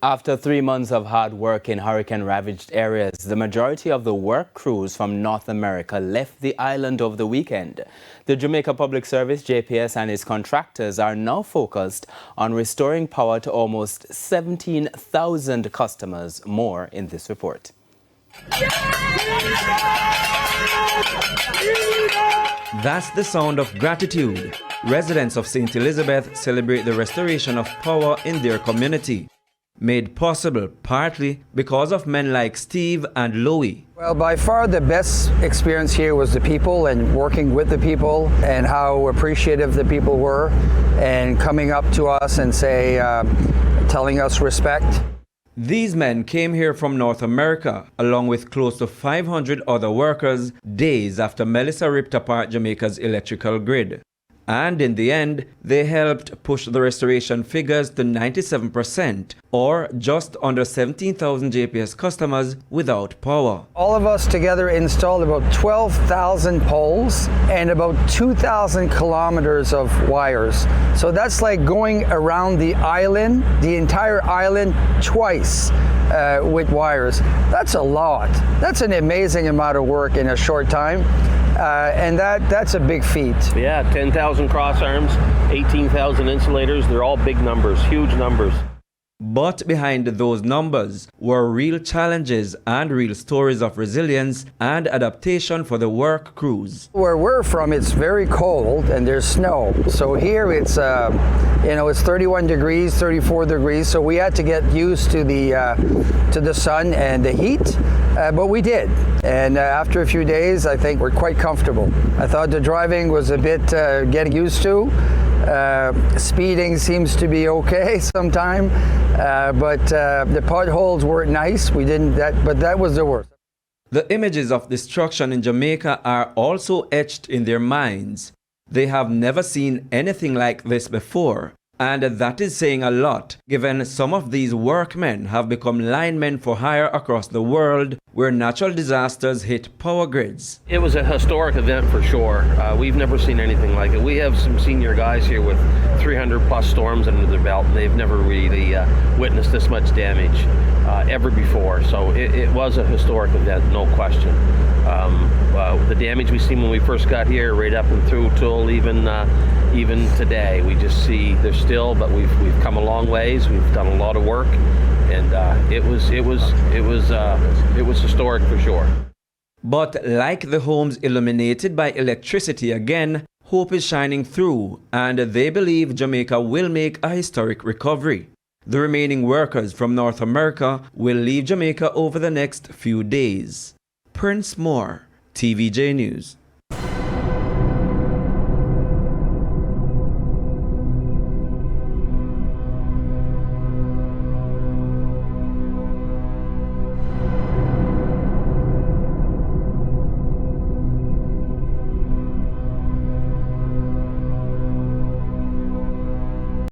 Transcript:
After 3 months of hard work in hurricane-ravaged areas, the majority of the work crews from North America left the island over the weekend. The Jamaica Public Service, JPS, and its contractors are now focused on restoring power to almost 17,000 customers. More in this report. That's the sound of gratitude. Residents of St. Elizabeth celebrate the restoration of power in their community, made possible partly because of men like Steve and Louie. Well, by far the best experience here was the people and working with the people and how appreciative the people were and coming up to us and telling us respect. These men came here from North America, along with close to 500 other workers, days after Melissa ripped apart Jamaica's electrical grid. And in the end, they helped push the restoration figures to 97%, or just under 17,000 JPS customers without power. All of us together installed about 12,000 poles and about 2,000 kilometers of wires. So that's like going around the island, the entire island, twice with wires. That's a lot. That's an amazing amount of work in a short time. And that's a big feat. Yeah, 10,000 cross arms, 18,000 insulators. They're all big numbers, huge numbers. But behind those numbers were real challenges and real stories of resilience and adaptation for the work crews. Where we're from, it's very cold and there's snow. So here it's, it's 31 degrees, 34 degrees. So we had to get used to the sun and the heat, but we did. And after a few days, I think we're quite comfortable. I thought the driving was a bit getting used to. Speeding seems to be okay sometime, but the potholes weren't nice. We didn't but that was the worst. The images of destruction in Jamaica are also etched in their minds. They have never seen anything like this before, and that is saying a lot, given some of these workmen have become linemen for hire across the world where natural disasters hit power grids. It was a historic event for sure. We've never seen anything like it. We have some senior guys here with 300 plus storms under their belt, and they've never really witnessed this much damage ever before. So it was a historic event, no question. The damage we seen when we first got here, right up and through till even today, we just see they're still, but we've come a long ways. We've done a lot of work, and it was historic for sure. But like the homes illuminated by electricity again, hope is shining through, and they believe Jamaica will make a historic recovery. The remaining workers from North America will leave Jamaica over the next few days. Prince Moore, TVJ News.